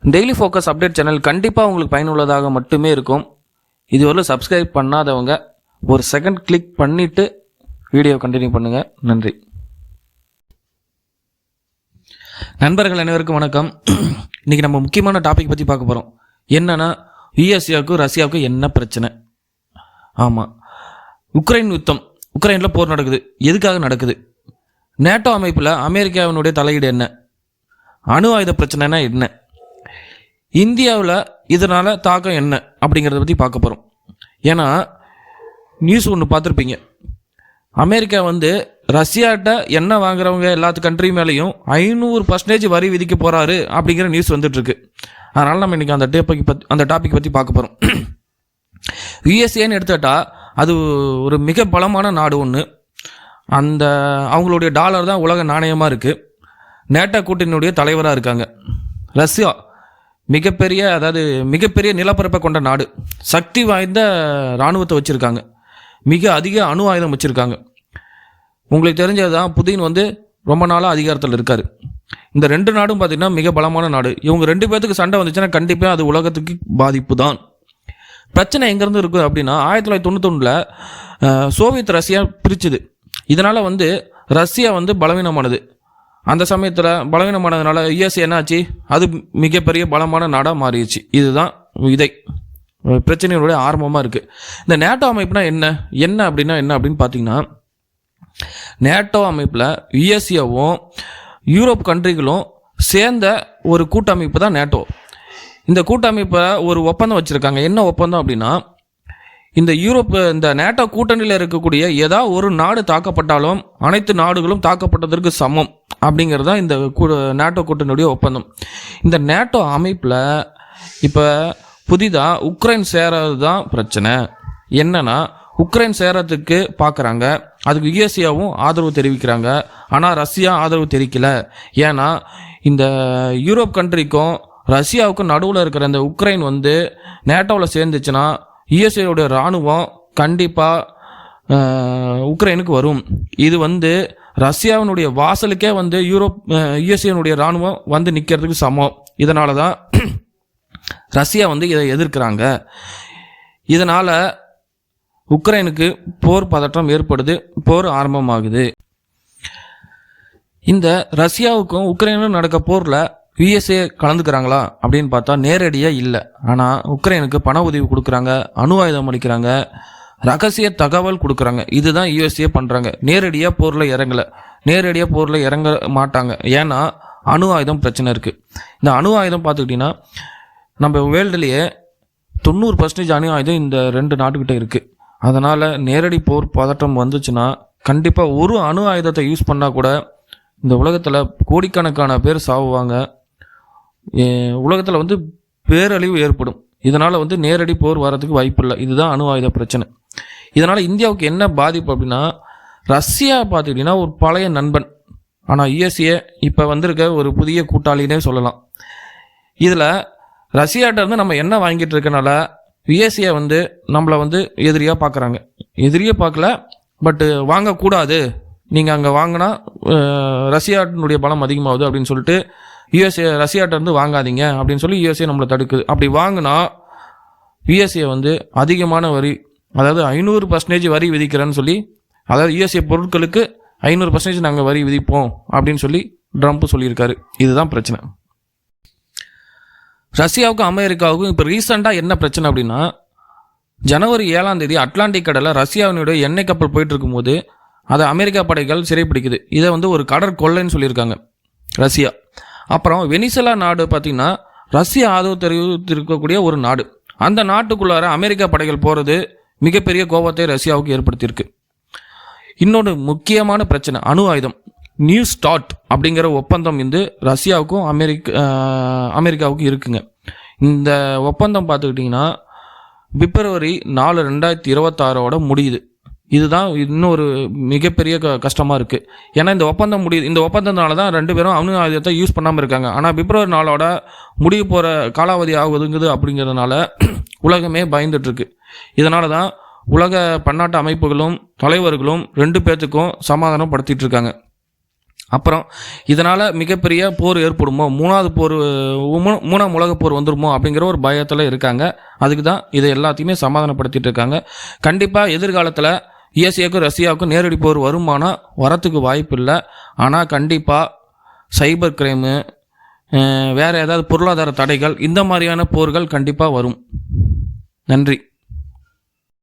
Daily focus update channel கண்டிப்பாக உங்களுக்கு பயனுள்ளதாக மட்டுமே இருக்கும். இதுவரை சப்ஸ்கிரைப் பண்ணாதவங்க ஒரு செகண்ட் கிளிக் பண்ணிவிட்டு வீடியோ கண்டினியூ பண்ணுங்கள். நன்றி. நண்பர்கள் அனைவருக்கும் வணக்கம். இன்றைக்கி நம்ம முக்கியமான டாபிக் பற்றி பார்க்க போகிறோம். என்னென்னா, யுஎஸ்ஏவுக்கும் ரஷ்யாவுக்கும் என்ன பிரச்சனை? ஆமாம், உக்ரைன் யுத்தம். உக்ரைனில் போர் நடக்குது. எதுக்காக நடக்குது? நேட்டோ அமைப்பில் அமெரிக்காவினுடைய தலையீடு என்ன? அணு ஆயுத பிரச்சனைனா என்ன? இந்தியாவில் இதனால் தாக்கம் என்ன அப்படிங்கிறத பற்றி பார்க்க போகிறோம். ஏன்னா நியூஸ் ஒன்று பார்த்துருப்பீங்க. அமெரிக்கா ரஷ்யாட்ட எண்ணெய் வாங்குறவங்க எல்லாத்து கண்ட்ரி மேலேயும் 500% வரி விதிக்க போகிறாரு அப்படிங்கிற நியூஸ் வந்துட்டுருக்கு. அதனால் நம்ம இன்றைக்கி அந்த டாபிக் பற்றி பார்க்க போகிறோம். யுஎஸ்ஏன்னு எடுத்துக்கிட்டால் அது ஒரு மிக பலமான நாடு ஒன்று. அவங்களுடைய டாலர் தான் உலக நாணயமாக இருக்குது. நேட்டோ கூட்டணியுடைய தலைவராக இருக்காங்க. ரஷ்யா மிகப்பெரிய நிலப்பரப்பை கொண்ட நாடு. சக்தி வாய்ந்த இராணுவத்தை வச்சுருக்காங்க. மிக அதிக அணு ஆயுதம் வச்சுருக்காங்க. உங்களுக்கு தெரிஞ்சது தான், புதின் ரொம்ப நாளாக அதிகாரத்தில் இருக்கார். இந்த ரெண்டு நாடும் பார்த்திங்கன்னா மிக பலமான நாடு. இவங்க ரெண்டு பேர்த்துக்கு சண்டை வந்துச்சுன்னா கண்டிப்பாக அது உலகத்துக்கு பாதிப்பு தான். பிரச்சனை எங்கேருந்து இருக்குது அப்படின்னா, 1991 சோவியத் ரஷ்யா பிரிச்சுது. இதனால் ரஷ்யா பலவீனமானது. அந்த சமயத்தில் பலவீனமானதுனால யுஎஸ்ஏ என்னாச்சு, அது மிகப்பெரிய பலமான நாடாக மாறிடுச்சு. இதுதான் பிரச்சனையோடைய ஆரம்பமாக இருக்குது. இந்த நேட்டோ அமைப்புனா என்ன அப்படின்னு பார்த்தீங்கன்னா, நேட்டோ அமைப்பில் யுஎஸ்ஏவும் யூரோப் கண்ட்ரிகளும் சேர்ந்த ஒரு கூட்டமைப்பு தான் நேட்டோ. இந்த கூட்டமைப்பை ஒரு ஒப்பந்தம் வச்சுருக்காங்க. என்ன ஒப்பந்தம் அப்படின்னா, இந்த நேட்டோ கூட்டணியில் இருக்கக்கூடிய ஏதாவது ஒரு நாடு தாக்கப்பட்டாலும் அனைத்து நாடுகளும் தாக்கப்பட்டதற்கு சமம் அப்படிங்கிறது தான் இந்த நேட்டோ கூட்டணியுடைய ஒப்பந்தம். இந்த நேட்டோ அமைப்பில் இப்போ புதிதாக உக்ரைன் சேரது தான் பிரச்சனை. என்னன்னா, உக்ரைன் சேரத்துக்கு பார்க்குறாங்க. அதுக்கு யுஎஸ்ஏவும் ஆதரவு தெரிவிக்கிறாங்க. ஆனால் ரஷ்யா ஆதரவு தெரிவிக்கலை. ஏன்னா இந்த யூரோப் கண்ட்ரிக்கும் ரஷ்யாவுக்கும் நடுவில் இருக்கிற இந்த உக்ரைன் நேட்டோவில் சேர்ந்துச்சுன்னா யுஎஸ்ஏவுடைய இராணுவம் கண்டிப்பாக உக்ரைனுக்கு வரும். இது ரஷ்யாவினுடைய வாசலுக்கே யுஎஸ்ஏனுடைய இராணுவம் நிற்கிறதுக்கு சமம். இதனால தான் ரஷ்யா இதை எதிர்க்கிறாங்க. இதனால் உக்ரைனுக்கு போர் பதற்றம் ஏற்படுது. போர் ஆரம்பமாகுது. இந்த ரஷ்யாவுக்கும் உக்ரைனும் நடக்க போரில் யுஎஸ்ஏ கலந்துக்கிறாங்களா அப்படின்னு பார்த்தா நேரடியாக இல்லை. ஆனால் உக்ரைனுக்கு பண உதவி கொடுக்குறாங்க, அணு ஆயுதம் அளிக்கிறாங்க, ரகசிய தகவல் கொடுக்குறாங்க. இதுதான் யுஎஸ்ஏ பண்ணுறாங்க. நேரடியாக போரில் இறங்க மாட்டாங்க. ஏன்னா அணு ஆயுதம் பிரச்சனை இருக்குது. இந்த அணு ஆயுதம் பார்த்துக்கிட்டிங்கன்னா, நம்ம வேர்ல்டுலேயே 90% அணு ஆயுதம் இந்த ரெண்டு நாட்டுக்கிட்ட இருக்குது. அதனால் நேரடி போர் பதட்டம் வந்துச்சுன்னா கண்டிப்பாக ஒரு அணு ஆயுதத்தை யூஸ் பண்ணால் கூட இந்த உலகத்தில் கோடிக்கணக்கான பேர் சாவுவாங்க. உலகத்தில் பேரழிவு ஏற்படும். இதனால் நேரடி போர் வரதுக்கு வாய்ப்பு இல்லை. இதுதான் அணு ஆயுத பிரச்சனை. இதனால் இந்தியாவுக்கு என்ன பாதிப்பு அப்படின்னா, ரஷ்யா பார்த்துக்கிட்டிங்கன்னா ஒரு பழைய நண்பன். ஆனால் யுஎஸ்ஏ இப்போ வந்திருக்க ஒரு புதிய கூட்டாளினே சொல்லலாம். இதில் ரஷ்யாட்ட நம்ம என்ன வாங்கிட்டு இருக்கனால யுஎஸ்ஏ நம்மளை எதிரியாக பார்க்குறாங்க. எதிரியே பார்க்கல, பட்டு வாங்கக்கூடாது, நீங்கள் அங்கே வாங்கினா ரஷ்யாட்டினுடைய பலம் அதிகமாகுது அப்படின்னு சொல்லிட்டு ரஷ்யாட்ட வாங்காதீங்க அப்படின்னு சொல்லி யுஎஸ்ஏ நம்மளை தடுக்குது. அப்படி வாங்கினா யுஎஸ்ஏ அதிகமான வரி, அதாவது 500% வரி விதிக்கிறேன்னு சொல்லி, அதாவது யுஎஸ்ஏ பொருட்களுக்கு 500% நாங்கள் வரி விதிப்போம் அப்படின்னு சொல்லி ட்ரம்ப் சொல்லியிருக்காரு. இதுதான் பிரச்சனை. ரஷ்யாவுக்கும் அமெரிக்காவுக்கும் இப்போ ரீசெண்டாக என்ன பிரச்சனை அப்படின்னா, ஜனவரி 7 அட்லாண்டிக் கடலில் ரஷ்யாவினுடைய எண்ணெய் கப்பல் போயிட்டு இருக்கும்போது அதை அமெரிக்கா படைகள் சிறைப்பிடிக்குது. இதை ஒரு கடற்கொள்ளைன்னு சொல்லியிருக்காங்க ரஷ்யா. அப்புறம் வெனிசுலா நாடு பார்த்திங்கன்னா ரஷ்யா ஆதரவு தெரிவித்திருக்கக்கூடிய ஒரு நாடு. அந்த நாட்டுக்குள்ளார அமெரிக்கா படைகள் போகிறது மிகப்பெரிய கோபத்தை ரஷ்யாவுக்கு ஏற்படுத்தியிருக்கு. இன்னொன்று முக்கியமான பிரச்சனை, அணு ஆயுதம். நியூ ஸ்டார்ட் அப்படிங்கிற ஒப்பந்தம் ரஷ்யாவுக்கும் அமெரிக்காவுக்கும் இருக்குங்க. இந்த ஒப்பந்தம் பார்த்துக்கிட்டிங்கன்னா பிப்ரவரி 4, 2026 முடியுது. இதுதான் இன்னொரு மிகப்பெரிய கஷ்டமாக இருக்குது. ஏன்னா இந்த ஒப்பந்தம் முடியுது. இந்த ஒப்பந்தத்தினால தான் ரெண்டு பேரும் அணு ஆயுதத்தை யூஸ் பண்ணாமல் இருக்காங்க. ஆனால் பிப்ரவரி 4 முடிய போகிற காலாவதி ஆகுதுங்குது. அப்படிங்கிறதுனால உலகமே பயந்துட்டுருக்கு. இதனால தான் உலக பன்னாட்டு அமைப்புகளும் தலைவர்களும் ரெண்டு பேர்த்துக்கும் சமாதானம் படுத்திட்டு இருக்காங்க. அப்புறம் இதனால் மிகப்பெரிய போர் ஏற்படுமோ, மூணாம் உலகப் போர் வந்துடுமோ அப்படிங்கிற ஒரு பயத்தில் இருக்காங்க. அதுக்கு தான் இதை எல்லாத்தையுமே சமாதானப்படுத்திட்டு இருக்காங்க. கண்டிப்பாக எதிர்காலத்தில் யுஎஸ்ஏக்கும் ரஷ்யாவுக்கும் நேரடி போர் வருமானா வரத்துக்கு வாய்ப்பு இல்லை. ஆனால் கண்டிப்பாக சைபர் கிரைமு, வேறு ஏதாவது பொருளாதார தடைகள், இந்த மாதிரியான போர்கள் கண்டிப்பாக வரும். நன்றி.